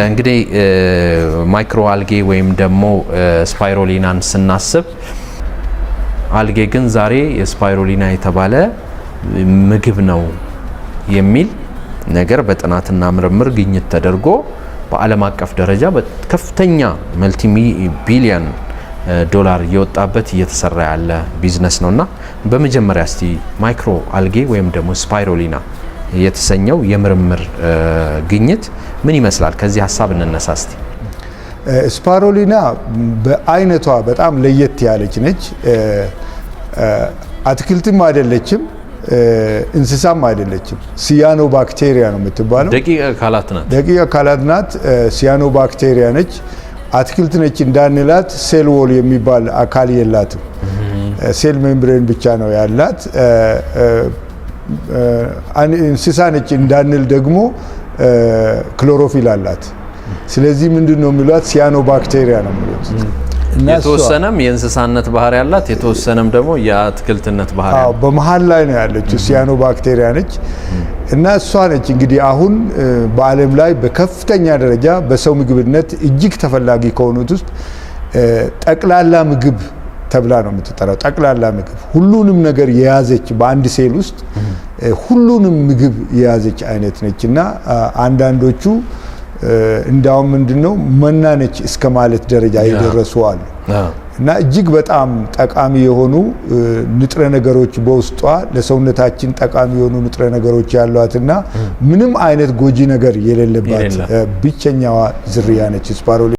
እንግዲህ ማይክሮ አልጌ ወይም ደግሞ ስፓይሮሊናን ስናስብ አልጌ ግን ዛሬ የስፓይሮሊና የተባለ ምግብ ነው የሚል ነገር በጥናትና ምርምር ግኝት ተደርጎ በዓለም አቀፍ ደረጃ በከፍተኛ መልቲ ቢሊየን ዶላር እየወጣበት እየተሰራ ያለ ቢዝነስ ነውና በመጀመሪያ እስቲ ማይክሮ አልጌ ወይም ደግሞ ስፓይሮሊና የተሰኘው የምርምር ግኝት ምን ይመስላል? ከዚህ ሀሳብ እንነሳ እስቲ። ስፓይሮሊና በአይነቷ በጣም ለየት ያለች ነች። አትክልትም አይደለችም፣ እንስሳም አይደለችም። ሲያኖ ባክቴሪያ ነው የምትባለው። ደቂቅ አካላት ናት። ደቂቅ አካላት ናት። ሲያኖ ባክቴሪያ ነች። አትክልት ነች እንዳንላት ሴል ዎል የሚባል አካል የላትም። ሴል ሜምብሬን ብቻ ነው ያላት። እንስሳ ነች እንዳንል ደግሞ ክሎሮፊል አላት። ስለዚህ ምንድነው የሚሏት? ሲያኖ ባክቴሪያ ነው የሚሉት። የተወሰነም የእንስሳነት ባህሪ ያላት የተወሰነም ደግሞ የአትክልትነት ባህሪ ያላት በመሃል ላይ ነው ያለችው ሲያኖ ባክቴሪያ ነች። እና እሷ ነች እንግዲህ አሁን በዓለም ላይ በከፍተኛ ደረጃ በሰው ምግብነት እጅግ ተፈላጊ ከሆኑት ውስጥ ጠቅላላ ምግብ ተብላ ነው የምትጠራው። ጠቅላላ ምግብ ሁሉንም ነገር የያዘች በአንድ ሴል ውስጥ ሁሉንም ምግብ የያዘች አይነት ነች። እና አንዳንዶቹ እንዳውም ምንድነው መናነች እስከ ማለት ደረጃ የደረሱ አሉ። እና እጅግ በጣም ጠቃሚ የሆኑ ንጥረ ነገሮች በውስጧ ለሰውነታችን ጠቃሚ የሆኑ ንጥረ ነገሮች ያሏትና ምንም አይነት ጎጂ ነገር የሌለባት ብቸኛዋ ዝርያ ነች ስፓይሮሊና።